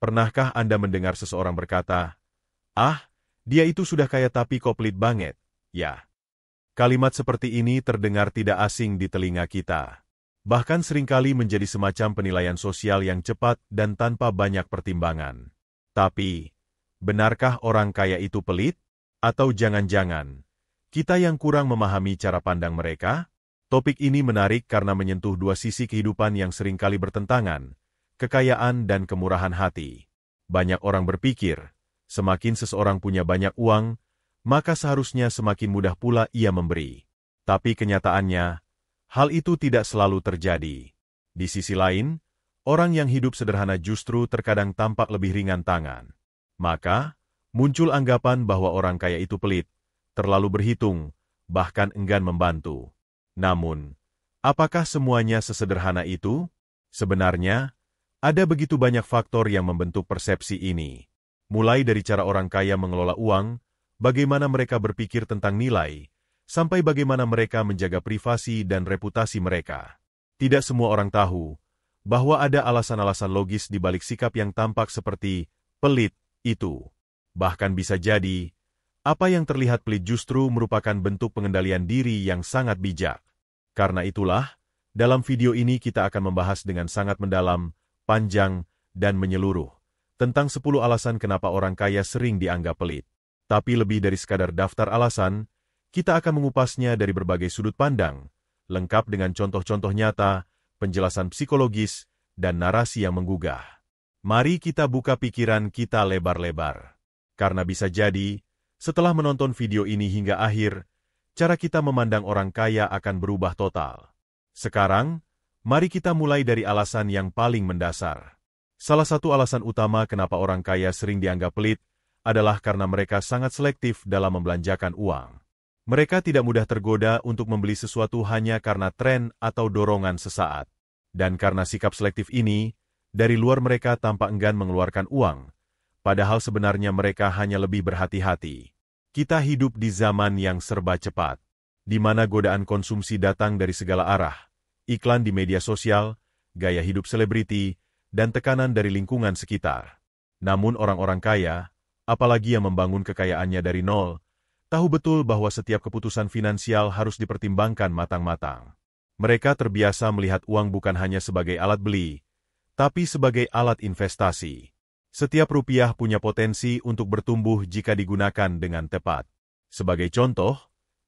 Pernahkah Anda mendengar seseorang berkata, "Ah, dia itu sudah kaya tapi kok pelit banget?" Ya, kalimat seperti ini terdengar tidak asing di telinga kita. Bahkan seringkali menjadi semacam penilaian sosial yang cepat dan tanpa banyak pertimbangan. Tapi, benarkah orang kaya itu pelit? Atau jangan-jangan, kita yang kurang memahami cara pandang mereka? Topik ini menarik karena menyentuh dua sisi kehidupan yang seringkali bertentangan, kekayaan dan kemurahan hati. Banyak orang berpikir, semakin seseorang punya banyak uang, maka seharusnya semakin mudah pula ia memberi. Tapi kenyataannya, hal itu tidak selalu terjadi. Di sisi lain, orang yang hidup sederhana justru terkadang tampak lebih ringan tangan. Maka, muncul anggapan bahwa orang kaya itu pelit, terlalu berhitung, bahkan enggan membantu. Namun, apakah semuanya sesederhana itu? Sebenarnya, ada begitu banyak faktor yang membentuk persepsi ini. Mulai dari cara orang kaya mengelola uang, bagaimana mereka berpikir tentang nilai, sampai bagaimana mereka menjaga privasi dan reputasi mereka. Tidak semua orang tahu bahwa ada alasan-alasan logis di balik sikap yang tampak seperti pelit itu. Bahkan bisa jadi, apa yang terlihat pelit justru merupakan bentuk pengendalian diri yang sangat bijak. Karena itulah, dalam video ini kita akan membahas dengan sangat mendalam, panjang, dan menyeluruh tentang 10 alasan kenapa orang kaya sering dianggap pelit. Tapi lebih dari sekadar daftar alasan, kita akan mengupasnya dari berbagai sudut pandang, lengkap dengan contoh-contoh nyata, penjelasan psikologis, dan narasi yang menggugah. Mari kita buka pikiran kita lebar-lebar. Karena bisa jadi, setelah menonton video ini hingga akhir, cara kita memandang orang kaya akan berubah total. Sekarang, mari kita mulai dari alasan yang paling mendasar. Salah satu alasan utama kenapa orang kaya sering dianggap pelit adalah karena mereka sangat selektif dalam membelanjakan uang. Mereka tidak mudah tergoda untuk membeli sesuatu hanya karena tren atau dorongan sesaat. Dan karena sikap selektif ini, dari luar mereka tampak enggan mengeluarkan uang, padahal sebenarnya mereka hanya lebih berhati-hati. Kita hidup di zaman yang serba cepat, di mana godaan konsumsi datang dari segala arah, iklan di media sosial, gaya hidup selebriti, dan tekanan dari lingkungan sekitar. Namun orang-orang kaya, apalagi yang membangun kekayaannya dari nol, tahu betul bahwa setiap keputusan finansial harus dipertimbangkan matang-matang. Mereka terbiasa melihat uang bukan hanya sebagai alat beli, tapi sebagai alat investasi. Setiap rupiah punya potensi untuk bertumbuh jika digunakan dengan tepat. Sebagai contoh,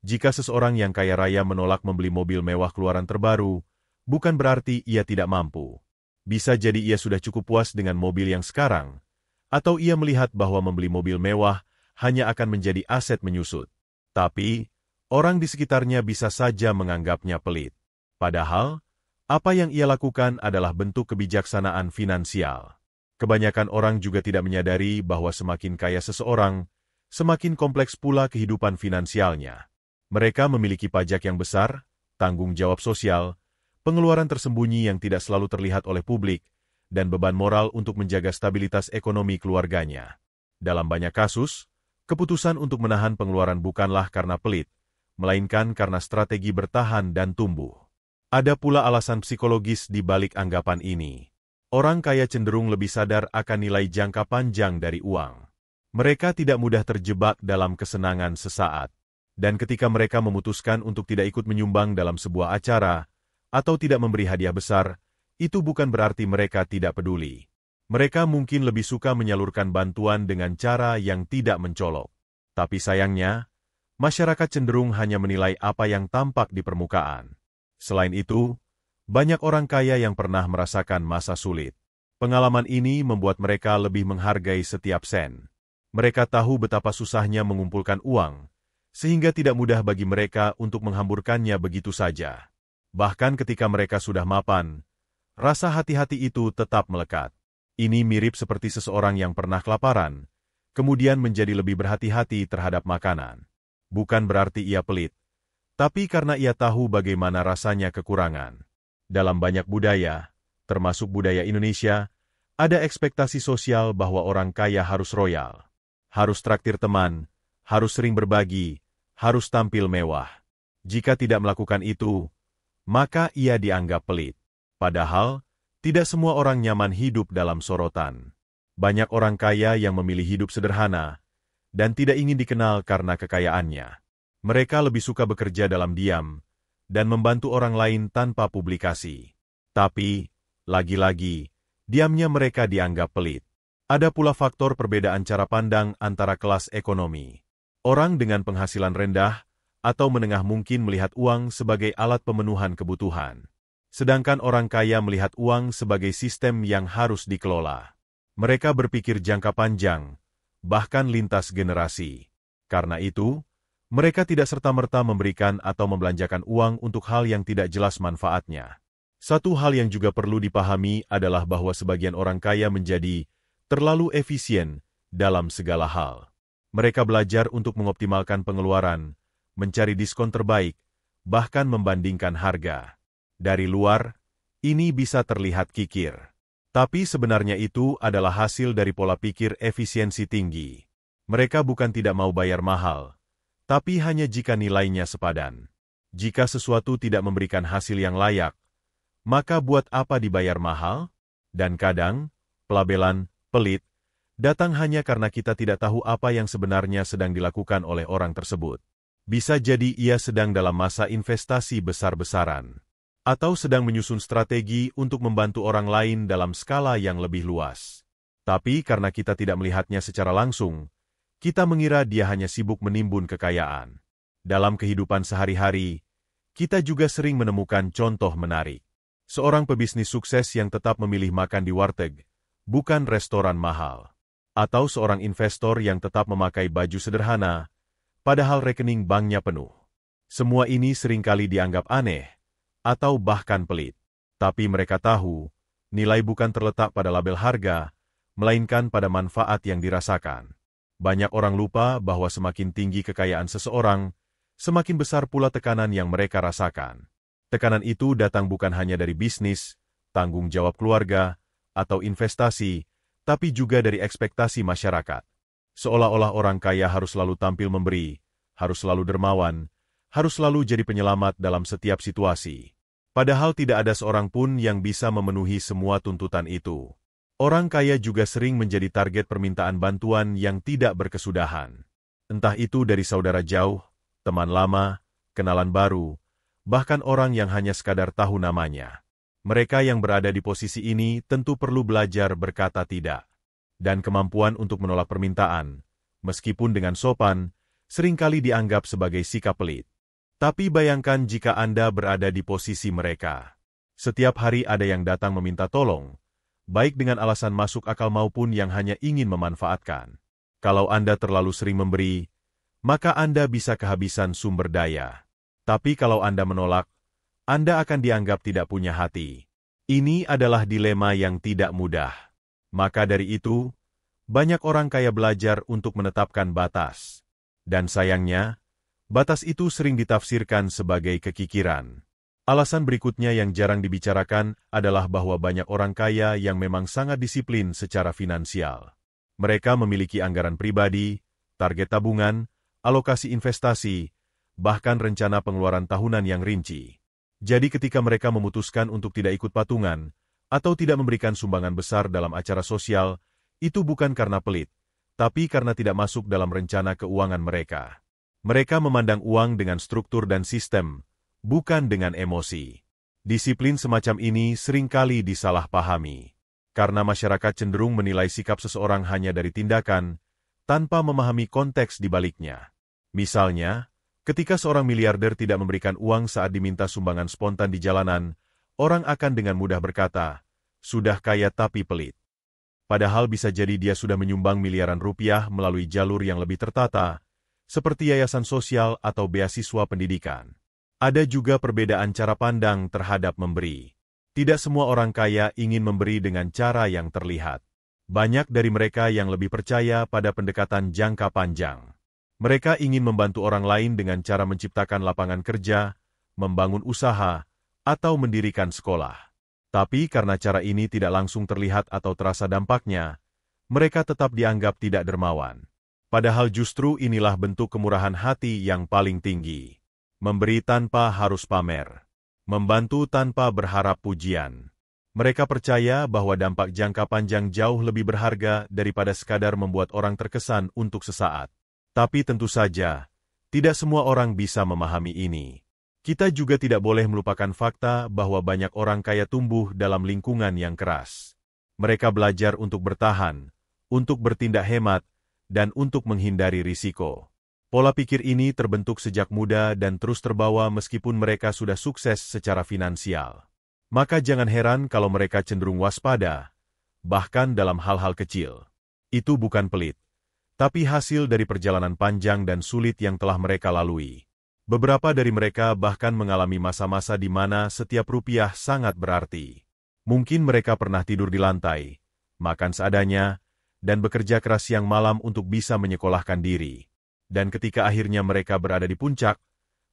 jika seseorang yang kaya raya menolak membeli mobil mewah keluaran terbaru, bukan berarti ia tidak mampu. Bisa jadi ia sudah cukup puas dengan mobil yang sekarang, atau ia melihat bahwa membeli mobil mewah hanya akan menjadi aset menyusut. Tapi, orang di sekitarnya bisa saja menganggapnya pelit. Padahal, apa yang ia lakukan adalah bentuk kebijaksanaan finansial. Kebanyakan orang juga tidak menyadari bahwa semakin kaya seseorang, semakin kompleks pula kehidupan finansialnya. Mereka memiliki pajak yang besar, tanggung jawab sosial, pengeluaran tersembunyi yang tidak selalu terlihat oleh publik, dan beban moral untuk menjaga stabilitas ekonomi keluarganya. Dalam banyak kasus, keputusan untuk menahan pengeluaran bukanlah karena pelit, melainkan karena strategi bertahan dan tumbuh. Ada pula alasan psikologis di balik anggapan ini. Orang kaya cenderung lebih sadar akan nilai jangka panjang dari uang. Mereka tidak mudah terjebak dalam kesenangan sesaat. Dan ketika mereka memutuskan untuk tidak ikut menyumbang dalam sebuah acara, atau tidak memberi hadiah besar, itu bukan berarti mereka tidak peduli. Mereka mungkin lebih suka menyalurkan bantuan dengan cara yang tidak mencolok. Tapi sayangnya, masyarakat cenderung hanya menilai apa yang tampak di permukaan. Selain itu, banyak orang kaya yang pernah merasakan masa sulit. Pengalaman ini membuat mereka lebih menghargai setiap sen. Mereka tahu betapa susahnya mengumpulkan uang, sehingga tidak mudah bagi mereka untuk menghamburkannya begitu saja. Bahkan ketika mereka sudah mapan, rasa hati-hati itu tetap melekat. Ini mirip seperti seseorang yang pernah kelaparan, kemudian menjadi lebih berhati-hati terhadap makanan. Bukan berarti ia pelit, tapi karena ia tahu bagaimana rasanya kekurangan. Dalam banyak budaya, termasuk budaya Indonesia, ada ekspektasi sosial bahwa orang kaya harus royal, harus traktir teman, harus sering berbagi, harus tampil mewah. Jika tidak melakukan itu, maka ia dianggap pelit. Padahal, tidak semua orang nyaman hidup dalam sorotan. Banyak orang kaya yang memilih hidup sederhana dan tidak ingin dikenal karena kekayaannya. Mereka lebih suka bekerja dalam diam dan membantu orang lain tanpa publikasi. Tapi, lagi-lagi, diamnya mereka dianggap pelit. Ada pula faktor perbedaan cara pandang antara kelas ekonomi. Orang dengan penghasilan rendah atau menengah mungkin melihat uang sebagai alat pemenuhan kebutuhan. Sedangkan orang kaya melihat uang sebagai sistem yang harus dikelola. Mereka berpikir jangka panjang, bahkan lintas generasi. Karena itu, mereka tidak serta-merta memberikan atau membelanjakan uang untuk hal yang tidak jelas manfaatnya. Satu hal yang juga perlu dipahami adalah bahwa sebagian orang kaya menjadi terlalu efisien dalam segala hal. Mereka belajar untuk mengoptimalkan pengeluaran, mencari diskon terbaik, bahkan membandingkan harga. Dari luar, ini bisa terlihat kikir. Tapi sebenarnya itu adalah hasil dari pola pikir efisiensi tinggi. Mereka bukan tidak mau bayar mahal, tapi hanya jika nilainya sepadan. Jika sesuatu tidak memberikan hasil yang layak, maka buat apa dibayar mahal? Dan kadang, pelabelan pelit datang hanya karena kita tidak tahu apa yang sebenarnya sedang dilakukan oleh orang tersebut. Bisa jadi ia sedang dalam masa investasi besar-besaran, atau sedang menyusun strategi untuk membantu orang lain dalam skala yang lebih luas. Tapi karena kita tidak melihatnya secara langsung, kita mengira dia hanya sibuk menimbun kekayaan. Dalam kehidupan sehari-hari, kita juga sering menemukan contoh menarik. Seorang pebisnis sukses yang tetap memilih makan di warteg, bukan restoran mahal. Atau seorang investor yang tetap memakai baju sederhana, padahal rekening banknya penuh. Semua ini seringkali dianggap aneh, atau bahkan pelit. Tapi mereka tahu, nilai bukan terletak pada label harga, melainkan pada manfaat yang dirasakan. Banyak orang lupa bahwa semakin tinggi kekayaan seseorang, semakin besar pula tekanan yang mereka rasakan. Tekanan itu datang bukan hanya dari bisnis, tanggung jawab keluarga, atau investasi, tapi juga dari ekspektasi masyarakat. Seolah-olah orang kaya harus selalu tampil memberi, harus selalu dermawan, harus selalu jadi penyelamat dalam setiap situasi. Padahal tidak ada seorang pun yang bisa memenuhi semua tuntutan itu. Orang kaya juga sering menjadi target permintaan bantuan yang tidak berkesudahan. Entah itu dari saudara jauh, teman lama, kenalan baru, bahkan orang yang hanya sekadar tahu namanya. Mereka yang berada di posisi ini tentu perlu belajar berkata tidak. Dan kemampuan untuk menolak permintaan, meskipun dengan sopan, seringkali dianggap sebagai sikap pelit. Tapi bayangkan jika Anda berada di posisi mereka. Setiap hari ada yang datang meminta tolong, baik dengan alasan masuk akal maupun yang hanya ingin memanfaatkan. Kalau Anda terlalu sering memberi, maka Anda bisa kehabisan sumber daya. Tapi kalau Anda menolak, Anda akan dianggap tidak punya hati. Ini adalah dilema yang tidak mudah. Maka dari itu, banyak orang kaya belajar untuk menetapkan batas. Dan sayangnya, batas itu sering ditafsirkan sebagai kekikiran. Alasan berikutnya yang jarang dibicarakan adalah bahwa banyak orang kaya yang memang sangat disiplin secara finansial. Mereka memiliki anggaran pribadi, target tabungan, alokasi investasi, bahkan rencana pengeluaran tahunan yang rinci. Jadi ketika mereka memutuskan untuk tidak ikut patungan, atau tidak memberikan sumbangan besar dalam acara sosial, itu bukan karena pelit, tapi karena tidak masuk dalam rencana keuangan mereka. Mereka memandang uang dengan struktur dan sistem, bukan dengan emosi. Disiplin semacam ini seringkali disalahpahami, karena masyarakat cenderung menilai sikap seseorang hanya dari tindakan, tanpa memahami konteks di baliknya. Misalnya, ketika seorang miliarder tidak memberikan uang saat diminta sumbangan spontan di jalanan, orang akan dengan mudah berkata, sudah kaya tapi pelit. Padahal bisa jadi dia sudah menyumbang miliaran rupiah melalui jalur yang lebih tertata, seperti yayasan sosial atau beasiswa pendidikan. Ada juga perbedaan cara pandang terhadap memberi. Tidak semua orang kaya ingin memberi dengan cara yang terlihat. Banyak dari mereka yang lebih percaya pada pendekatan jangka panjang. Mereka ingin membantu orang lain dengan cara menciptakan lapangan kerja, membangun usaha, atau mendirikan sekolah. Tapi karena cara ini tidak langsung terlihat atau terasa dampaknya, mereka tetap dianggap tidak dermawan. Padahal justru inilah bentuk kemurahan hati yang paling tinggi. Memberi tanpa harus pamer. Membantu tanpa berharap pujian. Mereka percaya bahwa dampak jangka panjang jauh lebih berharga daripada sekadar membuat orang terkesan untuk sesaat. Tapi tentu saja, tidak semua orang bisa memahami ini. Kita juga tidak boleh melupakan fakta bahwa banyak orang kaya tumbuh dalam lingkungan yang keras. Mereka belajar untuk bertahan, untuk bertindak hemat, dan untuk menghindari risiko. Pola pikir ini terbentuk sejak muda dan terus terbawa meskipun mereka sudah sukses secara finansial. Maka jangan heran kalau mereka cenderung waspada, bahkan dalam hal-hal kecil. Itu bukan pelit, tapi hasil dari perjalanan panjang dan sulit yang telah mereka lalui. Beberapa dari mereka bahkan mengalami masa-masa di mana setiap rupiah sangat berarti. Mungkin mereka pernah tidur di lantai, makan seadanya, dan bekerja keras siang malam untuk bisa menyekolahkan diri. Dan ketika akhirnya mereka berada di puncak,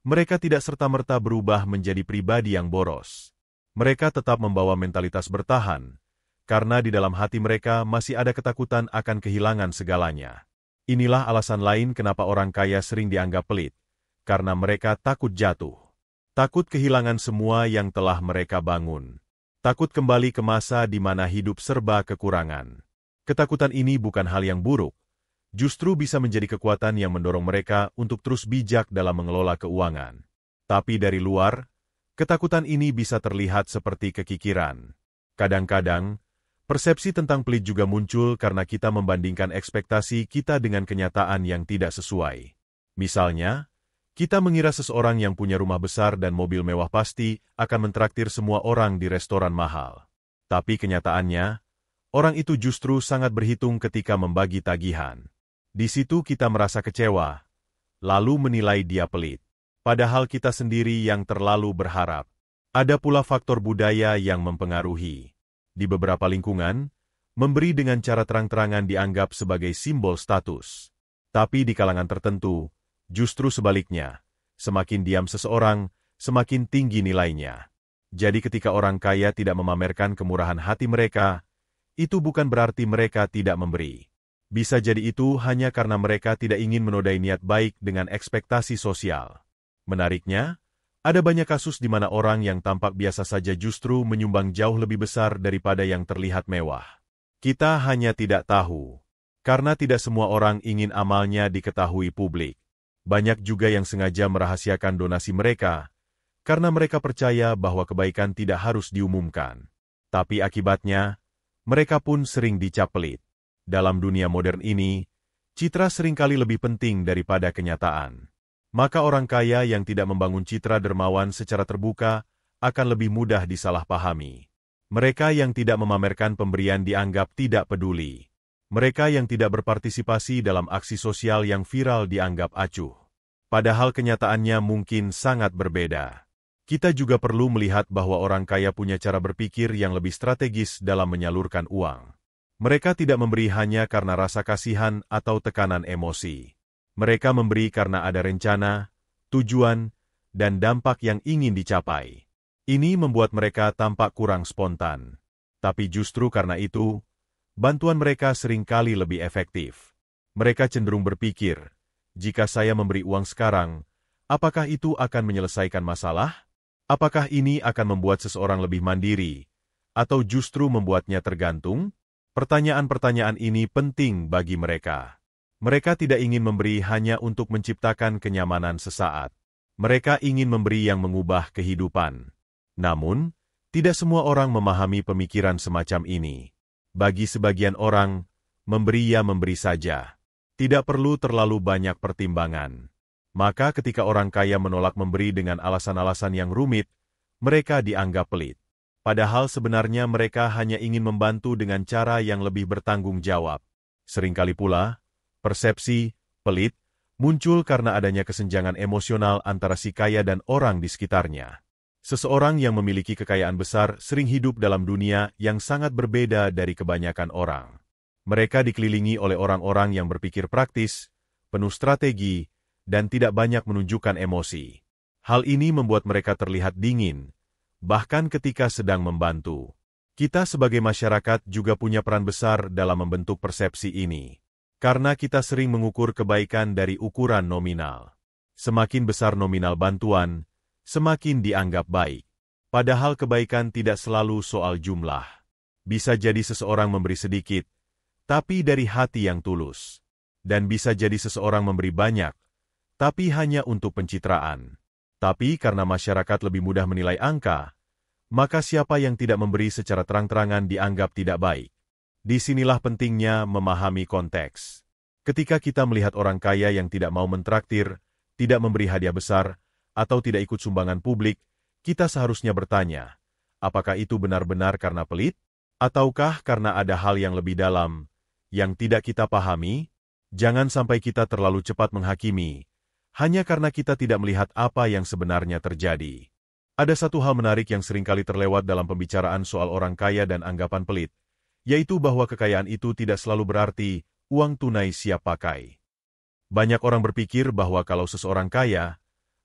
mereka tidak serta-merta berubah menjadi pribadi yang boros. Mereka tetap membawa mentalitas bertahan, karena di dalam hati mereka masih ada ketakutan akan kehilangan segalanya. Inilah alasan lain kenapa orang kaya sering dianggap pelit, karena mereka takut jatuh. Takut kehilangan semua yang telah mereka bangun. Takut kembali ke masa di mana hidup serba kekurangan. Ketakutan ini bukan hal yang buruk, justru bisa menjadi kekuatan yang mendorong mereka untuk terus bijak dalam mengelola keuangan. Tapi dari luar, ketakutan ini bisa terlihat seperti kekikiran. Kadang-kadang, persepsi tentang pelit juga muncul karena kita membandingkan ekspektasi kita dengan kenyataan yang tidak sesuai. Misalnya, kita mengira seseorang yang punya rumah besar dan mobil mewah pasti akan mentraktir semua orang di restoran mahal. Tapi kenyataannya, orang itu justru sangat berhitung ketika membagi tagihan. Di situ kita merasa kecewa, lalu menilai dia pelit. Padahal kita sendiri yang terlalu berharap. Ada pula faktor budaya yang mempengaruhi. Di beberapa lingkungan, memberi dengan cara terang-terangan dianggap sebagai simbol status. Tapi di kalangan tertentu, justru sebaliknya, semakin diam seseorang, semakin tinggi nilainya. Jadi ketika orang kaya tidak memamerkan kemurahan hati mereka, itu bukan berarti mereka tidak memberi. Bisa jadi itu hanya karena mereka tidak ingin menodai niat baik dengan ekspektasi sosial. Menariknya, ada banyak kasus di mana orang yang tampak biasa saja justru menyumbang jauh lebih besar daripada yang terlihat mewah. Kita hanya tidak tahu, karena tidak semua orang ingin amalnya diketahui publik. Banyak juga yang sengaja merahasiakan donasi mereka, karena mereka percaya bahwa kebaikan tidak harus diumumkan. Tapi akibatnya, mereka pun sering dicap pelit. Dalam dunia modern ini, citra seringkali lebih penting daripada kenyataan. Maka orang kaya yang tidak membangun citra dermawan secara terbuka akan lebih mudah disalahpahami. Mereka yang tidak memamerkan pemberian dianggap tidak peduli. Mereka yang tidak berpartisipasi dalam aksi sosial yang viral dianggap acuh. Padahal kenyataannya mungkin sangat berbeda. Kita juga perlu melihat bahwa orang kaya punya cara berpikir yang lebih strategis dalam menyalurkan uang. Mereka tidak memberi hanya karena rasa kasihan atau tekanan emosi. Mereka memberi karena ada rencana, tujuan, dan dampak yang ingin dicapai. Ini membuat mereka tampak kurang spontan. Tapi justru karena itu, bantuan mereka seringkali lebih efektif. Mereka cenderung berpikir, jika saya memberi uang sekarang, apakah itu akan menyelesaikan masalah? Apakah ini akan membuat seseorang lebih mandiri, atau justru membuatnya tergantung? Pertanyaan-pertanyaan ini penting bagi mereka. Mereka tidak ingin memberi hanya untuk menciptakan kenyamanan sesaat. Mereka ingin memberi yang mengubah kehidupan. Namun, tidak semua orang memahami pemikiran semacam ini. Bagi sebagian orang, memberi ya memberi saja. Tidak perlu terlalu banyak pertimbangan. Maka ketika orang kaya menolak memberi dengan alasan-alasan yang rumit, mereka dianggap pelit. Padahal sebenarnya mereka hanya ingin membantu dengan cara yang lebih bertanggung jawab. Seringkali pula, persepsi pelit muncul karena adanya kesenjangan emosional antara si kaya dan orang di sekitarnya. Seseorang yang memiliki kekayaan besar sering hidup dalam dunia yang sangat berbeda dari kebanyakan orang. Mereka dikelilingi oleh orang-orang yang berpikir praktis, penuh strategi, dan tidak banyak menunjukkan emosi. Hal ini membuat mereka terlihat dingin, bahkan ketika sedang membantu. Kita sebagai masyarakat juga punya peran besar dalam membentuk persepsi ini. Karena kita sering mengukur kebaikan dari ukuran nominal. Semakin besar nominal bantuan, semakin dianggap baik. Padahal kebaikan tidak selalu soal jumlah. Bisa jadi seseorang memberi sedikit, tapi dari hati yang tulus. Dan bisa jadi seseorang memberi banyak, tapi hanya untuk pencitraan. Tapi karena masyarakat lebih mudah menilai angka, maka siapa yang tidak memberi secara terang-terangan dianggap tidak baik. Disinilah pentingnya memahami konteks. Ketika kita melihat orang kaya yang tidak mau mentraktir, tidak memberi hadiah besar, atau tidak ikut sumbangan publik, kita seharusnya bertanya, apakah itu benar-benar karena pelit? Ataukah karena ada hal yang lebih dalam, yang tidak kita pahami? Jangan sampai kita terlalu cepat menghakimi, hanya karena kita tidak melihat apa yang sebenarnya terjadi. Ada satu hal menarik yang seringkali terlewat dalam pembicaraan soal orang kaya dan anggapan pelit, yaitu bahwa kekayaan itu tidak selalu berarti uang tunai siap pakai. Banyak orang berpikir bahwa kalau seseorang kaya,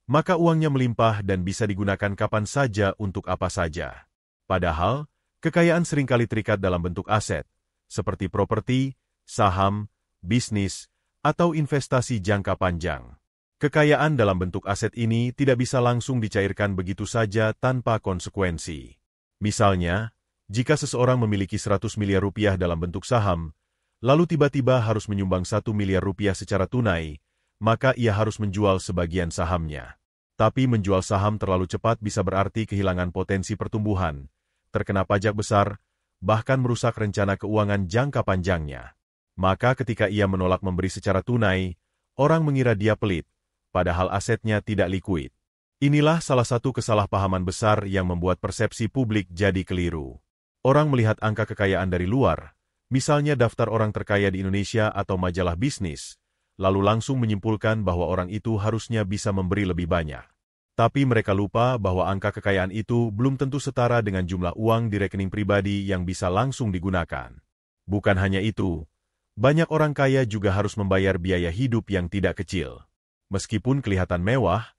maka uangnya melimpah dan bisa digunakan kapan saja untuk apa saja. Padahal, kekayaan seringkali terikat dalam bentuk aset, seperti properti, saham, bisnis, atau investasi jangka panjang. Kekayaan dalam bentuk aset ini tidak bisa langsung dicairkan begitu saja tanpa konsekuensi. Misalnya, jika seseorang memiliki 100 miliar rupiah dalam bentuk saham, lalu tiba-tiba harus menyumbang 1 miliar rupiah secara tunai, maka ia harus menjual sebagian sahamnya. Tapi menjual saham terlalu cepat bisa berarti kehilangan potensi pertumbuhan, terkena pajak besar, bahkan merusak rencana keuangan jangka panjangnya. Maka ketika ia menolak memberi secara tunai, orang mengira dia pelit, padahal asetnya tidak likuid. Inilah salah satu kesalahpahaman besar yang membuat persepsi publik jadi keliru. Orang melihat angka kekayaan dari luar, misalnya daftar orang terkaya di Indonesia atau majalah bisnis, lalu langsung menyimpulkan bahwa orang itu harusnya bisa memberi lebih banyak. Tapi mereka lupa bahwa angka kekayaan itu belum tentu setara dengan jumlah uang di rekening pribadi yang bisa langsung digunakan. Bukan hanya itu, banyak orang kaya juga harus membayar biaya hidup yang tidak kecil. Meskipun kelihatan mewah,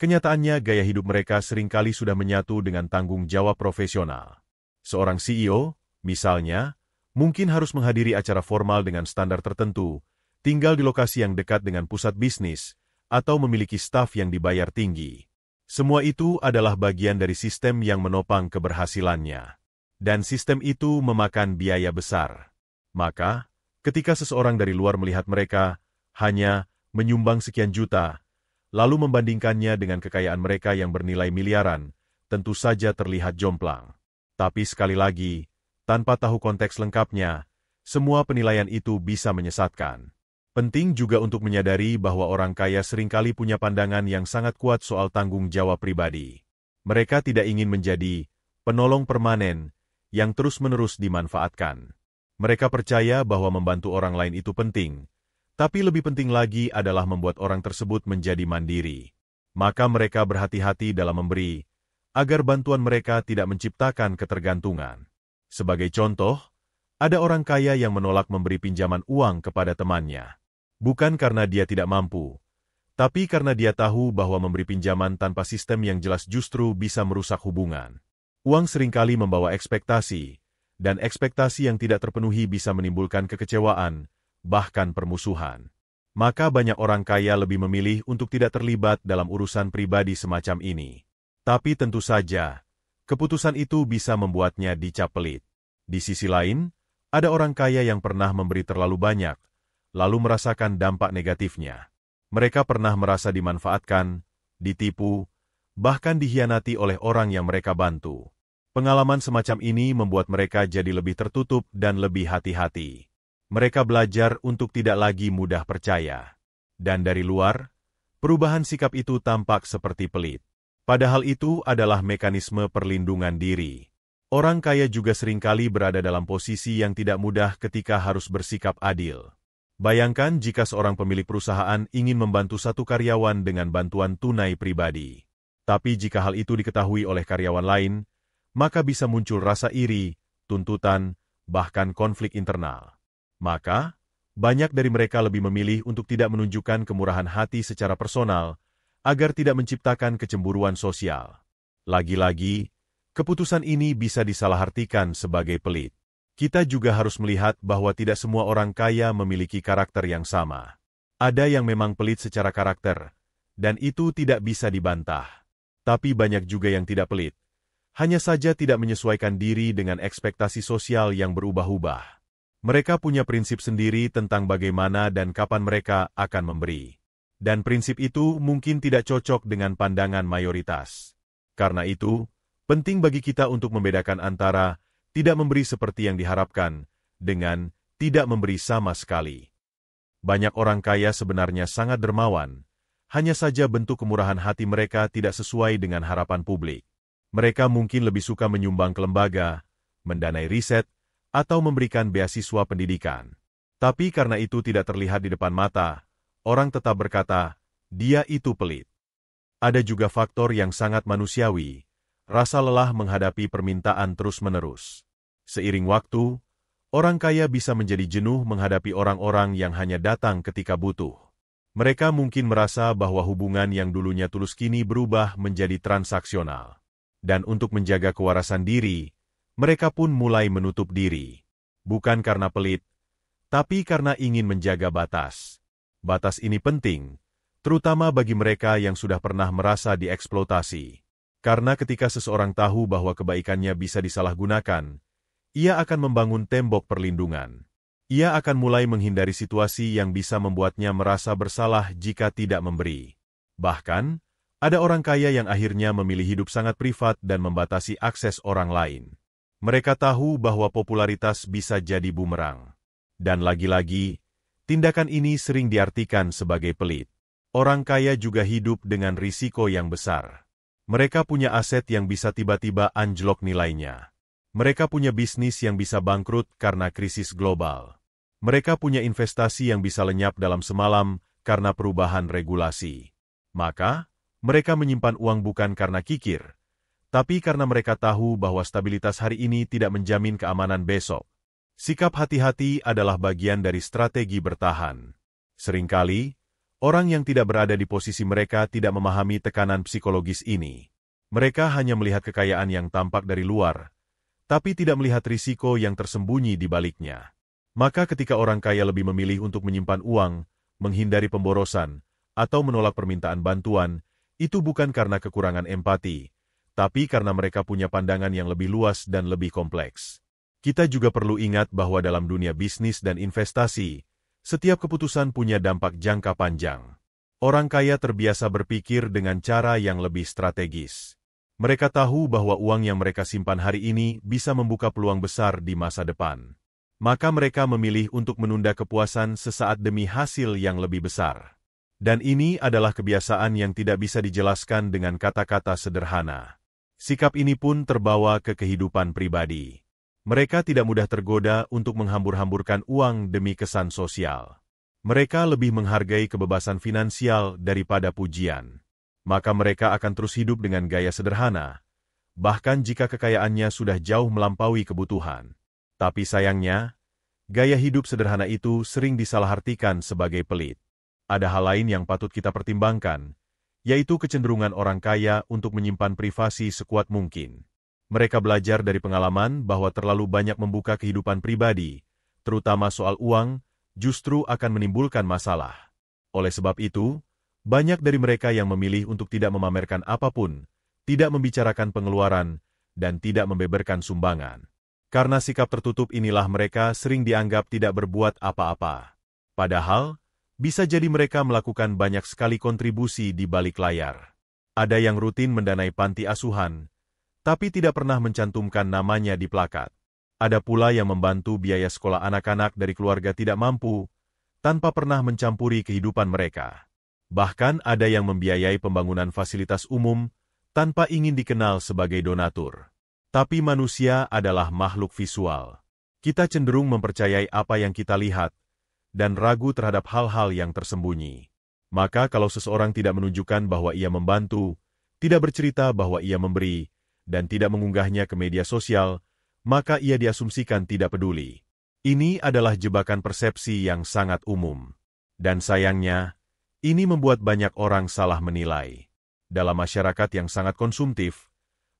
kenyataannya gaya hidup mereka seringkali sudah menyatu dengan tanggung jawab profesional. Seorang CEO, misalnya, mungkin harus menghadiri acara formal dengan standar tertentu, tinggal di lokasi yang dekat dengan pusat bisnis, atau memiliki staf yang dibayar tinggi. Semua itu adalah bagian dari sistem yang menopang keberhasilannya. Dan sistem itu memakan biaya besar. Maka, ketika seseorang dari luar melihat mereka hanya menyumbang sekian juta, lalu membandingkannya dengan kekayaan mereka yang bernilai miliaran, tentu saja terlihat jomplang. Tapi sekali lagi, tanpa tahu konteks lengkapnya, semua penilaian itu bisa menyesatkan. Penting juga untuk menyadari bahwa orang kaya seringkali punya pandangan yang sangat kuat soal tanggung jawab pribadi. Mereka tidak ingin menjadi penolong permanen yang terus-menerus dimanfaatkan. Mereka percaya bahwa membantu orang lain itu penting, tapi lebih penting lagi adalah membuat orang tersebut menjadi mandiri. Maka mereka berhati-hati dalam memberi, agar bantuan mereka tidak menciptakan ketergantungan. Sebagai contoh, ada orang kaya yang menolak memberi pinjaman uang kepada temannya. Bukan karena dia tidak mampu, tapi karena dia tahu bahwa memberi pinjaman tanpa sistem yang jelas justru bisa merusak hubungan. Uang seringkali membawa ekspektasi, dan ekspektasi yang tidak terpenuhi bisa menimbulkan kekecewaan, bahkan permusuhan. Maka banyak orang kaya lebih memilih untuk tidak terlibat dalam urusan pribadi semacam ini. Tapi tentu saja, keputusan itu bisa membuatnya dicap pelit. Di sisi lain, ada orang kaya yang pernah memberi terlalu banyak, lalu merasakan dampak negatifnya. Mereka pernah merasa dimanfaatkan, ditipu, bahkan dikhianati oleh orang yang mereka bantu. Pengalaman semacam ini membuat mereka jadi lebih tertutup dan lebih hati-hati. Mereka belajar untuk tidak lagi mudah percaya. Dan dari luar, perubahan sikap itu tampak seperti pelit. Padahal itu adalah mekanisme perlindungan diri. Orang kaya juga seringkali berada dalam posisi yang tidak mudah ketika harus bersikap adil. Bayangkan jika seorang pemilik perusahaan ingin membantu satu karyawan dengan bantuan tunai pribadi. Tapi jika hal itu diketahui oleh karyawan lain, maka bisa muncul rasa iri, tuntutan, bahkan konflik internal. Maka, banyak dari mereka lebih memilih untuk tidak menunjukkan kemurahan hati secara personal, agar tidak menciptakan kecemburuan sosial. Lagi-lagi, keputusan ini bisa disalahartikan sebagai pelit. Kita juga harus melihat bahwa tidak semua orang kaya memiliki karakter yang sama. Ada yang memang pelit secara karakter, dan itu tidak bisa dibantah. Tapi banyak juga yang tidak pelit, hanya saja tidak menyesuaikan diri dengan ekspektasi sosial yang berubah-ubah. Mereka punya prinsip sendiri tentang bagaimana dan kapan mereka akan memberi. Dan prinsip itu mungkin tidak cocok dengan pandangan mayoritas. Karena itu, penting bagi kita untuk membedakan antara tidak memberi seperti yang diharapkan dengan tidak memberi sama sekali. Banyak orang kaya sebenarnya sangat dermawan, hanya saja bentuk kemurahan hati mereka tidak sesuai dengan harapan publik. Mereka mungkin lebih suka menyumbang ke lembaga, mendanai riset, atau memberikan beasiswa pendidikan. Tapi karena itu tidak terlihat di depan mata, orang tetap berkata, dia itu pelit. Ada juga faktor yang sangat manusiawi, rasa lelah menghadapi permintaan terus-menerus. Seiring waktu, orang kaya bisa menjadi jenuh menghadapi orang-orang yang hanya datang ketika butuh. Mereka mungkin merasa bahwa hubungan yang dulunya tulus kini berubah menjadi transaksional. Dan untuk menjaga kewarasan diri, mereka pun mulai menutup diri. Bukan karena pelit, tapi karena ingin menjaga batas. Batas ini penting, terutama bagi mereka yang sudah pernah merasa dieksploitasi. Karena ketika seseorang tahu bahwa kebaikannya bisa disalahgunakan, ia akan membangun tembok perlindungan. Ia akan mulai menghindari situasi yang bisa membuatnya merasa bersalah jika tidak memberi. Bahkan, ada orang kaya yang akhirnya memilih hidup sangat privat dan membatasi akses orang lain. Mereka tahu bahwa popularitas bisa jadi bumerang. Dan lagi-lagi, tindakan ini sering diartikan sebagai pelit. Orang kaya juga hidup dengan risiko yang besar. Mereka punya aset yang bisa tiba-tiba anjlok nilainya. Mereka punya bisnis yang bisa bangkrut karena krisis global. Mereka punya investasi yang bisa lenyap dalam semalam karena perubahan regulasi. Maka, mereka menyimpan uang bukan karena kikir, tapi karena mereka tahu bahwa stabilitas hari ini tidak menjamin keamanan besok. Sikap hati-hati adalah bagian dari strategi bertahan. Seringkali, orang yang tidak berada di posisi mereka tidak memahami tekanan psikologis ini. Mereka hanya melihat kekayaan yang tampak dari luar, tapi tidak melihat risiko yang tersembunyi di baliknya. Maka ketika orang kaya lebih memilih untuk menyimpan uang, menghindari pemborosan, atau menolak permintaan bantuan, itu bukan karena kekurangan empati, tapi karena mereka punya pandangan yang lebih luas dan lebih kompleks. Kita juga perlu ingat bahwa dalam dunia bisnis dan investasi, setiap keputusan punya dampak jangka panjang. Orang kaya terbiasa berpikir dengan cara yang lebih strategis. Mereka tahu bahwa uang yang mereka simpan hari ini bisa membuka peluang besar di masa depan. Maka mereka memilih untuk menunda kepuasan sesaat demi hasil yang lebih besar. Dan ini adalah kebiasaan yang tidak bisa dijelaskan dengan kata-kata sederhana. Sikap ini pun terbawa ke kehidupan pribadi. Mereka tidak mudah tergoda untuk menghambur-hamburkan uang demi kesan sosial. Mereka lebih menghargai kebebasan finansial daripada pujian. Maka mereka akan terus hidup dengan gaya sederhana, bahkan jika kekayaannya sudah jauh melampaui kebutuhan. Tapi sayangnya, gaya hidup sederhana itu sering disalahartikan sebagai pelit. Ada hal lain yang patut kita pertimbangkan, yaitu kecenderungan orang kaya untuk menyimpan privasi sekuat mungkin. Mereka belajar dari pengalaman bahwa terlalu banyak membuka kehidupan pribadi, terutama soal uang, justru akan menimbulkan masalah. Oleh sebab itu, banyak dari mereka yang memilih untuk tidak memamerkan apapun, tidak membicarakan pengeluaran, dan tidak membeberkan sumbangan. Karena sikap tertutup inilah mereka sering dianggap tidak berbuat apa-apa. Padahal, bisa jadi mereka melakukan banyak sekali kontribusi di balik layar. Ada yang rutin mendanai panti asuhan, tapi tidak pernah mencantumkan namanya di plakat. Ada pula yang membantu biaya sekolah anak-anak dari keluarga tidak mampu, tanpa pernah mencampuri kehidupan mereka. Bahkan ada yang membiayai pembangunan fasilitas umum, tanpa ingin dikenal sebagai donatur. Tapi manusia adalah makhluk visual. Kita cenderung mempercayai apa yang kita lihat, dan ragu terhadap hal-hal yang tersembunyi. Maka kalau seseorang tidak menunjukkan bahwa ia membantu, tidak bercerita bahwa ia memberi, dan tidak mengunggahnya ke media sosial, maka ia diasumsikan tidak peduli. Ini adalah jebakan persepsi yang sangat umum. Dan sayangnya, ini membuat banyak orang salah menilai. Dalam masyarakat yang sangat konsumtif,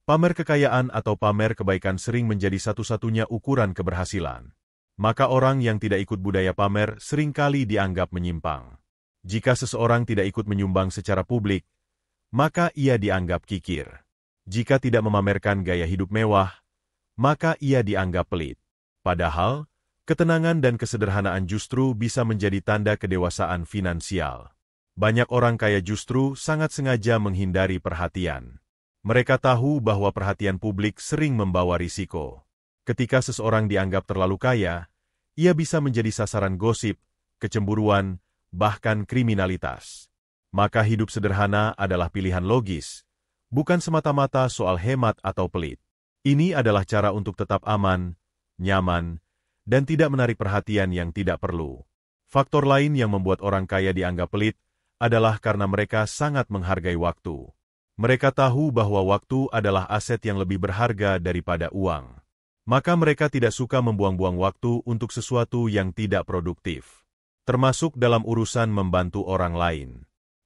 pamer kekayaan atau pamer kebaikan sering menjadi satu-satunya ukuran keberhasilan. Maka orang yang tidak ikut budaya pamer seringkali dianggap menyimpang. Jika seseorang tidak ikut menyumbang secara publik, maka ia dianggap kikir. Jika tidak memamerkan gaya hidup mewah, maka ia dianggap pelit. Padahal, ketenangan dan kesederhanaan justru bisa menjadi tanda kedewasaan finansial. Banyak orang kaya justru sangat sengaja menghindari perhatian. Mereka tahu bahwa perhatian publik sering membawa risiko. Ketika seseorang dianggap terlalu kaya, ia bisa menjadi sasaran gosip, kecemburuan, bahkan kriminalitas. Maka hidup sederhana adalah pilihan logis, bukan semata-mata soal hemat atau pelit. Ini adalah cara untuk tetap aman, nyaman, dan tidak menarik perhatian yang tidak perlu. Faktor lain yang membuat orang kaya dianggap pelit adalah karena mereka sangat menghargai waktu. Mereka tahu bahwa waktu adalah aset yang lebih berharga daripada uang. Maka mereka tidak suka membuang-buang waktu untuk sesuatu yang tidak produktif, termasuk dalam urusan membantu orang lain.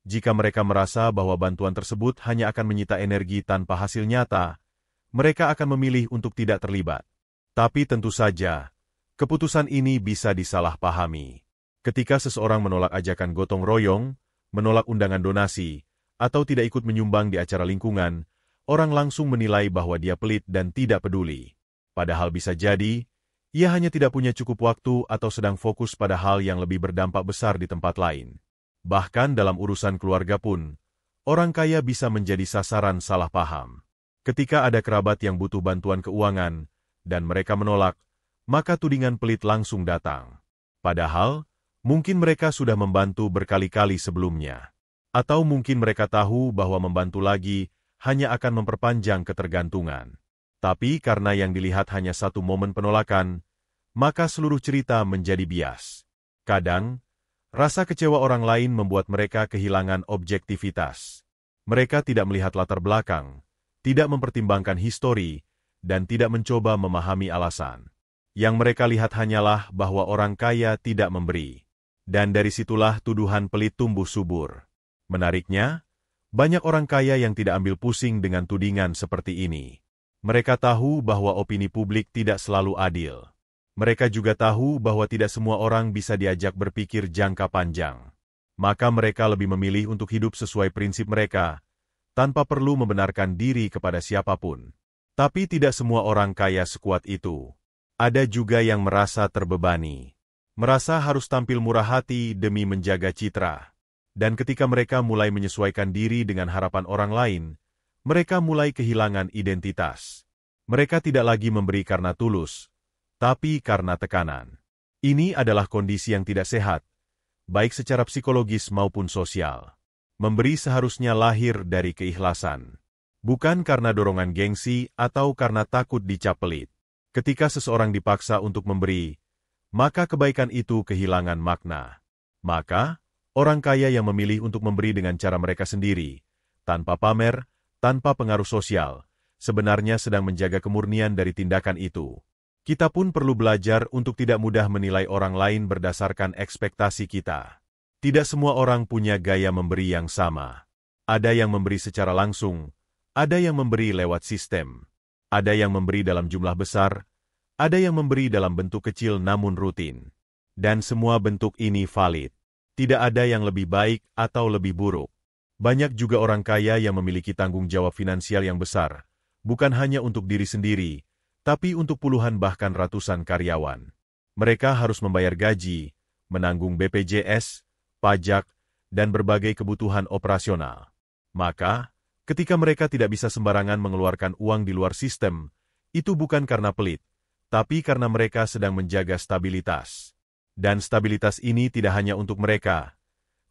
Jika mereka merasa bahwa bantuan tersebut hanya akan menyita energi tanpa hasil nyata, mereka akan memilih untuk tidak terlibat. Tapi tentu saja, keputusan ini bisa disalahpahami. Ketika seseorang menolak ajakan gotong royong, menolak undangan donasi, atau tidak ikut menyumbang di acara lingkungan, orang langsung menilai bahwa dia pelit dan tidak peduli. Padahal bisa jadi, ia hanya tidak punya cukup waktu atau sedang fokus pada hal yang lebih berdampak besar di tempat lain. Bahkan dalam urusan keluarga pun, orang kaya bisa menjadi sasaran salah paham. Ketika ada kerabat yang butuh bantuan keuangan, dan mereka menolak, maka tudingan pelit langsung datang. Padahal, mungkin mereka sudah membantu berkali-kali sebelumnya. Atau mungkin mereka tahu bahwa membantu lagi hanya akan memperpanjang ketergantungan. Tapi karena yang dilihat hanya satu momen penolakan, maka seluruh cerita menjadi bias. Kadang, rasa kecewa orang lain membuat mereka kehilangan objektivitas. Mereka tidak melihat latar belakang, tidak mempertimbangkan histori, dan tidak mencoba memahami alasan. Yang mereka lihat hanyalah bahwa orang kaya tidak memberi. Dan dari situlah tuduhan pelit tumbuh subur. Menariknya, banyak orang kaya yang tidak ambil pusing dengan tudingan seperti ini. Mereka tahu bahwa opini publik tidak selalu adil. Mereka juga tahu bahwa tidak semua orang bisa diajak berpikir jangka panjang. Maka mereka lebih memilih untuk hidup sesuai prinsip mereka, tanpa perlu membenarkan diri kepada siapapun. Tapi tidak semua orang kaya sekuat itu. Ada juga yang merasa terbebani. Merasa harus tampil murah hati demi menjaga citra. Dan ketika mereka mulai menyesuaikan diri dengan harapan orang lain, mereka mulai kehilangan identitas. Mereka tidak lagi memberi karena tulus, tapi karena tekanan. Ini adalah kondisi yang tidak sehat, baik secara psikologis maupun sosial. Memberi seharusnya lahir dari keikhlasan, bukan karena dorongan gengsi atau karena takut dicap pelit. Ketika seseorang dipaksa untuk memberi, maka kebaikan itu kehilangan makna. Maka, orang kaya yang memilih untuk memberi dengan cara mereka sendiri, tanpa pamer, tanpa pengaruh sosial, sebenarnya sedang menjaga kemurnian dari tindakan itu. Kita pun perlu belajar untuk tidak mudah menilai orang lain berdasarkan ekspektasi kita. Tidak semua orang punya gaya memberi yang sama. Ada yang memberi secara langsung, ada yang memberi lewat sistem, ada yang memberi dalam jumlah besar, ada yang memberi dalam bentuk kecil namun rutin. Dan semua bentuk ini valid. Tidak ada yang lebih baik atau lebih buruk. Banyak juga orang kaya yang memiliki tanggung jawab finansial yang besar, bukan hanya untuk diri sendiri, tapi untuk puluhan bahkan ratusan karyawan. Mereka harus membayar gaji, menanggung BPJS, pajak, dan berbagai kebutuhan operasional. Maka, ketika mereka tidak bisa sembarangan mengeluarkan uang di luar sistem, itu bukan karena pelit, tapi karena mereka sedang menjaga stabilitas. Dan stabilitas ini tidak hanya untuk mereka,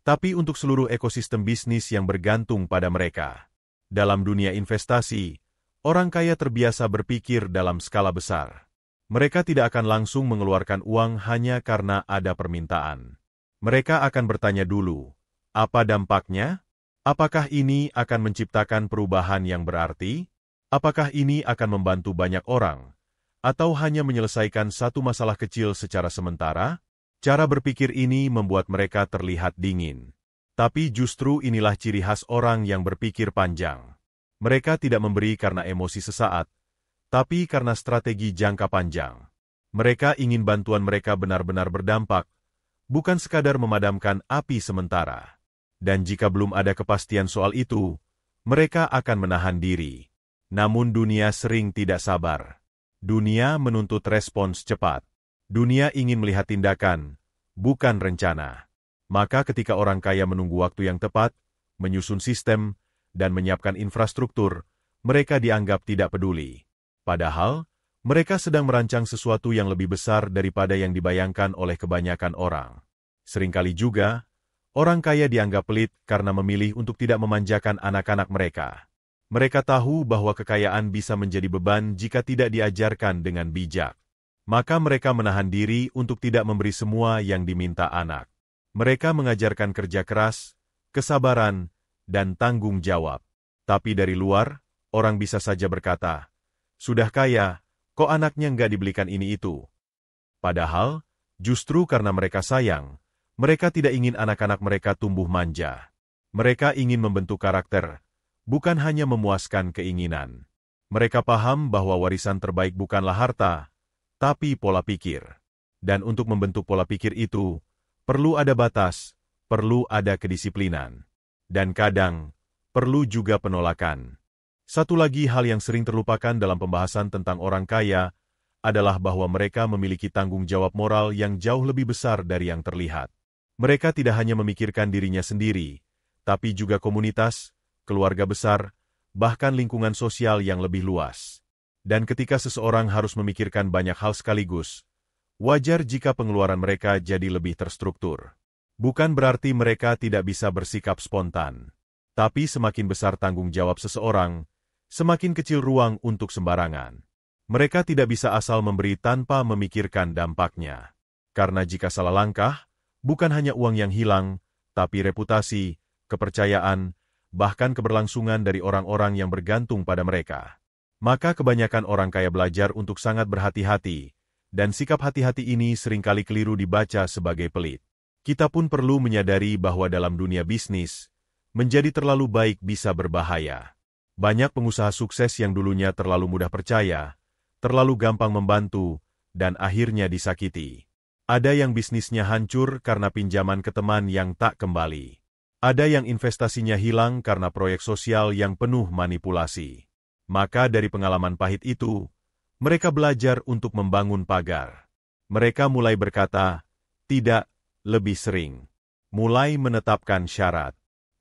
tapi untuk seluruh ekosistem bisnis yang bergantung pada mereka. Dalam dunia investasi, orang kaya terbiasa berpikir dalam skala besar. Mereka tidak akan langsung mengeluarkan uang hanya karena ada permintaan. Mereka akan bertanya dulu, apa dampaknya? Apakah ini akan menciptakan perubahan yang berarti? Apakah ini akan membantu banyak orang? Atau hanya menyelesaikan satu masalah kecil secara sementara? Cara berpikir ini membuat mereka terlihat dingin. Tapi justru inilah ciri khas orang yang berpikir panjang. Mereka tidak memberi karena emosi sesaat, tapi karena strategi jangka panjang. Mereka ingin bantuan mereka benar-benar berdampak, bukan sekadar memadamkan api sementara. Dan jika belum ada kepastian soal itu, mereka akan menahan diri. Namun dunia sering tidak sabar. Dunia menuntut respons cepat. Dunia ingin melihat tindakan, bukan rencana. Maka ketika orang kaya menunggu waktu yang tepat, menyusun sistem, dan menyiapkan infrastruktur, mereka dianggap tidak peduli. Padahal, mereka sedang merancang sesuatu yang lebih besar daripada yang dibayangkan oleh kebanyakan orang. Seringkali juga, orang kaya dianggap pelit karena memilih untuk tidak memanjakan anak-anak mereka. Mereka tahu bahwa kekayaan bisa menjadi beban jika tidak diajarkan dengan bijak. Maka mereka menahan diri untuk tidak memberi semua yang diminta anak. Mereka mengajarkan kerja keras, kesabaran, dan tanggung jawab. Tapi dari luar, orang bisa saja berkata, "Sudah kaya, kok anaknya nggak dibelikan ini itu?" Padahal, justru karena mereka sayang, mereka tidak ingin anak-anak mereka tumbuh manja. Mereka ingin membentuk karakter, bukan hanya memuaskan keinginan. Mereka paham bahwa warisan terbaik bukanlah harta, tapi pola pikir. Dan untuk membentuk pola pikir itu, perlu ada batas, perlu ada kedisiplinan. Dan kadang, perlu juga penolakan. Satu lagi hal yang sering terlupakan dalam pembahasan tentang orang kaya adalah bahwa mereka memiliki tanggung jawab moral yang jauh lebih besar dari yang terlihat. Mereka tidak hanya memikirkan dirinya sendiri, tapi juga komunitas, keluarga besar, bahkan lingkungan sosial yang lebih luas. Dan ketika seseorang harus memikirkan banyak hal sekaligus, wajar jika pengeluaran mereka jadi lebih terstruktur. Bukan berarti mereka tidak bisa bersikap spontan. Tapi semakin besar tanggung jawab seseorang, semakin kecil ruang untuk sembarangan. Mereka tidak bisa asal memberi tanpa memikirkan dampaknya. Karena jika salah langkah, bukan hanya uang yang hilang, tapi reputasi, kepercayaan, bahkan keberlangsungan dari orang-orang yang bergantung pada mereka. Maka kebanyakan orang kaya belajar untuk sangat berhati-hati, dan sikap hati-hati ini seringkali keliru dibaca sebagai pelit. Kita pun perlu menyadari bahwa dalam dunia bisnis, menjadi terlalu baik bisa berbahaya. Banyak pengusaha sukses yang dulunya terlalu mudah percaya, terlalu gampang membantu, dan akhirnya disakiti. Ada yang bisnisnya hancur karena pinjaman ke teman yang tak kembali. Ada yang investasinya hilang karena proyek sosial yang penuh manipulasi. Maka dari pengalaman pahit itu, mereka belajar untuk membangun pagar. Mereka mulai berkata, tidak, lebih sering. Mulai menetapkan syarat.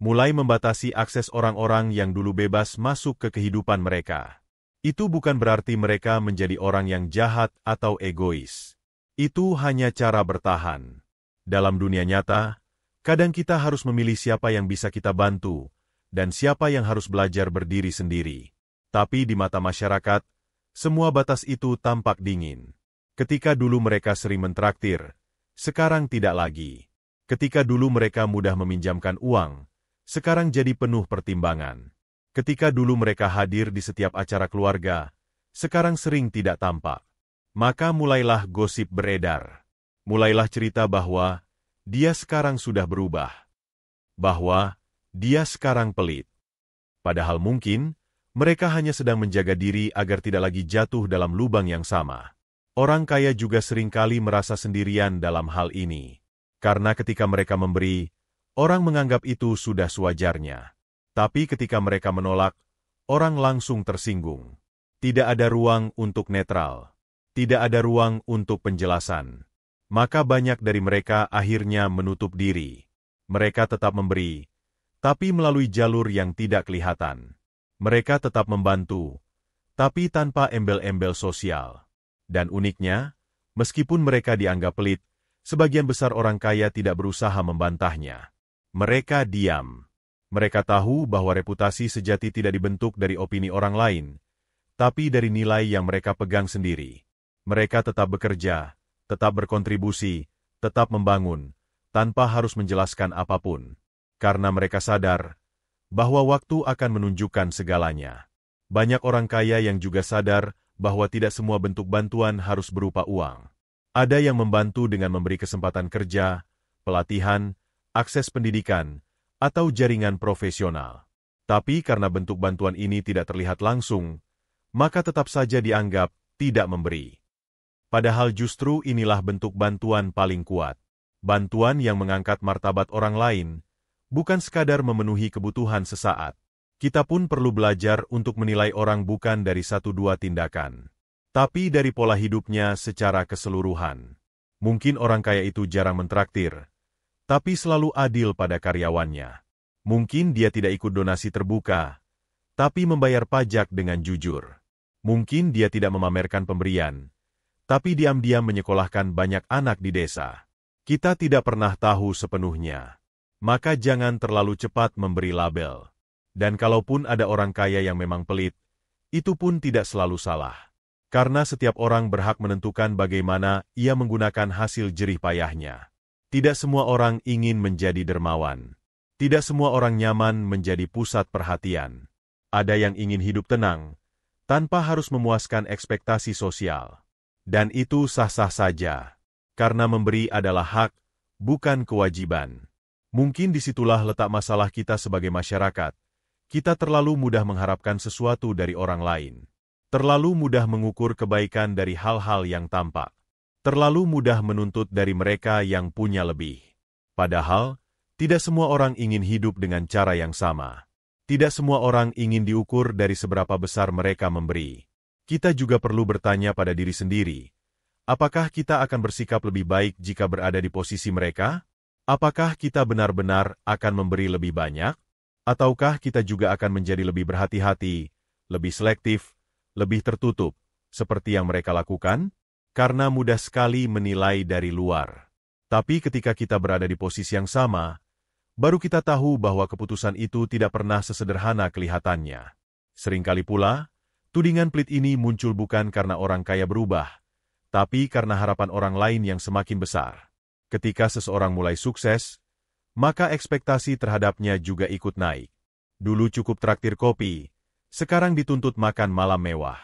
Mulai membatasi akses orang-orang yang dulu bebas masuk ke kehidupan mereka. Itu bukan berarti mereka menjadi orang yang jahat atau egois. Itu hanya cara bertahan. Dalam dunia nyata, kadang kita harus memilih siapa yang bisa kita bantu, dan siapa yang harus belajar berdiri sendiri. Tapi di mata masyarakat, semua batas itu tampak dingin. Ketika dulu mereka sering mentraktir, sekarang tidak lagi. Ketika dulu mereka mudah meminjamkan uang, sekarang jadi penuh pertimbangan. Ketika dulu mereka hadir di setiap acara keluarga, sekarang sering tidak tampak. Maka mulailah gosip beredar. Mulailah cerita bahwa dia sekarang sudah berubah. Bahwa dia sekarang pelit. Padahal mungkin, mereka hanya sedang menjaga diri agar tidak lagi jatuh dalam lubang yang sama. Orang kaya juga seringkali merasa sendirian dalam hal ini. Karena ketika mereka memberi, orang menganggap itu sudah sewajarnya. Tapi ketika mereka menolak, orang langsung tersinggung. Tidak ada ruang untuk netral. Tidak ada ruang untuk penjelasan. Maka banyak dari mereka akhirnya menutup diri. Mereka tetap memberi, tapi melalui jalur yang tidak kelihatan. Mereka tetap membantu, tapi tanpa embel-embel sosial. Dan uniknya, meskipun mereka dianggap pelit, sebagian besar orang kaya tidak berusaha membantahnya. Mereka diam. Mereka tahu bahwa reputasi sejati tidak dibentuk dari opini orang lain, tapi dari nilai yang mereka pegang sendiri. Mereka tetap bekerja, tetap berkontribusi, tetap membangun, tanpa harus menjelaskan apapun. Karena mereka sadar bahwa waktu akan menunjukkan segalanya. Banyak orang kaya yang juga sadar bahwa tidak semua bentuk bantuan harus berupa uang. Ada yang membantu dengan memberi kesempatan kerja, pelatihan, akses pendidikan, atau jaringan profesional. Tapi karena bentuk bantuan ini tidak terlihat langsung, maka tetap saja dianggap tidak memberi. Padahal justru inilah bentuk bantuan paling kuat. Bantuan yang mengangkat martabat orang lain, bukan sekadar memenuhi kebutuhan sesaat. Kita pun perlu belajar untuk menilai orang bukan dari satu dua tindakan, tapi dari pola hidupnya secara keseluruhan. Mungkin orang kaya itu jarang mentraktir, tapi selalu adil pada karyawannya. Mungkin dia tidak ikut donasi terbuka, tapi membayar pajak dengan jujur. Mungkin dia tidak memamerkan pemberian, tapi diam-diam menyekolahkan banyak anak di desa. Kita tidak pernah tahu sepenuhnya, maka jangan terlalu cepat memberi label. Dan kalaupun ada orang kaya yang memang pelit, itu pun tidak selalu salah. Karena setiap orang berhak menentukan bagaimana ia menggunakan hasil jerih payahnya. Tidak semua orang ingin menjadi dermawan. Tidak semua orang nyaman menjadi pusat perhatian. Ada yang ingin hidup tenang, tanpa harus memuaskan ekspektasi sosial. Dan itu sah-sah saja, karena memberi adalah hak, bukan kewajiban. Mungkin disitulah letak masalah kita sebagai masyarakat. Kita terlalu mudah mengharapkan sesuatu dari orang lain. Terlalu mudah mengukur kebaikan dari hal-hal yang tampak. Terlalu mudah menuntut dari mereka yang punya lebih. Padahal, tidak semua orang ingin hidup dengan cara yang sama. Tidak semua orang ingin diukur dari seberapa besar mereka memberi. Kita juga perlu bertanya pada diri sendiri, apakah kita akan bersikap lebih baik jika berada di posisi mereka? Apakah kita benar-benar akan memberi lebih banyak? Ataukah kita juga akan menjadi lebih berhati-hati, lebih selektif, lebih tertutup, seperti yang mereka lakukan? Karena mudah sekali menilai dari luar. Tapi ketika kita berada di posisi yang sama, baru kita tahu bahwa keputusan itu tidak pernah sesederhana kelihatannya. Seringkali pula, tudingan pelit ini muncul bukan karena orang kaya berubah, tapi karena harapan orang lain yang semakin besar. Ketika seseorang mulai sukses, maka ekspektasi terhadapnya juga ikut naik. Dulu cukup traktir kopi, sekarang dituntut makan malam mewah.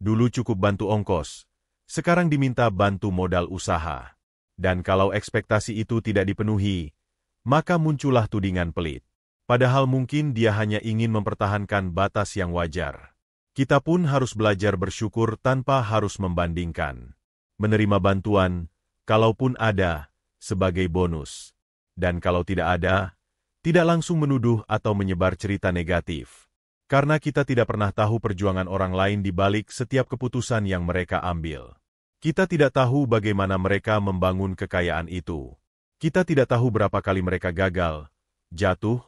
Dulu cukup bantu ongkos, sekarang diminta bantu modal usaha. Dan kalau ekspektasi itu tidak dipenuhi, maka muncullah tudingan pelit. Padahal mungkin dia hanya ingin mempertahankan batas yang wajar. Kita pun harus belajar bersyukur tanpa harus membandingkan. Menerima bantuan, kalaupun ada, sebagai bonus. Dan kalau tidak ada, tidak langsung menuduh atau menyebar cerita negatif. Karena kita tidak pernah tahu perjuangan orang lain di balik setiap keputusan yang mereka ambil. Kita tidak tahu bagaimana mereka membangun kekayaan itu. Kita tidak tahu berapa kali mereka gagal, jatuh,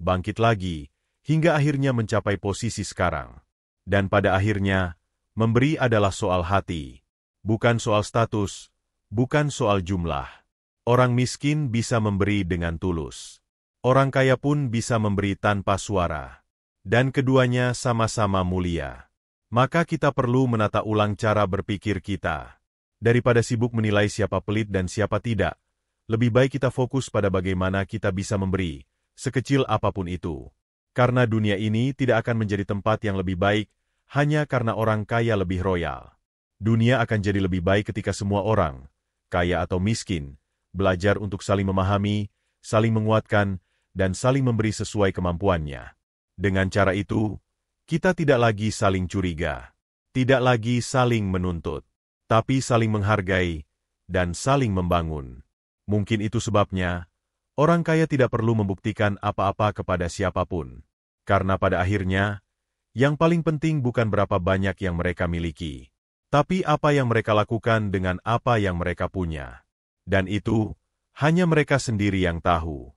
bangkit lagi, hingga akhirnya mencapai posisi sekarang. Dan pada akhirnya, memberi adalah soal hati. Bukan soal status, bukan soal jumlah. Orang miskin bisa memberi dengan tulus. Orang kaya pun bisa memberi tanpa suara. Dan keduanya sama-sama mulia. Maka kita perlu menata ulang cara berpikir kita. Daripada sibuk menilai siapa pelit dan siapa tidak, lebih baik kita fokus pada bagaimana kita bisa memberi, sekecil apapun itu. Karena dunia ini tidak akan menjadi tempat yang lebih baik, hanya karena orang kaya lebih royal. Dunia akan jadi lebih baik ketika semua orang, kaya atau miskin, belajar untuk saling memahami, saling menguatkan, dan saling memberi sesuai kemampuannya. Dengan cara itu, kita tidak lagi saling curiga, tidak lagi saling menuntut, tapi saling menghargai dan saling membangun. Mungkin itu sebabnya, orang kaya tidak perlu membuktikan apa-apa kepada siapapun. Karena pada akhirnya, yang paling penting bukan berapa banyak yang mereka miliki, tapi apa yang mereka lakukan dengan apa yang mereka punya. Dan itu, hanya mereka sendiri yang tahu.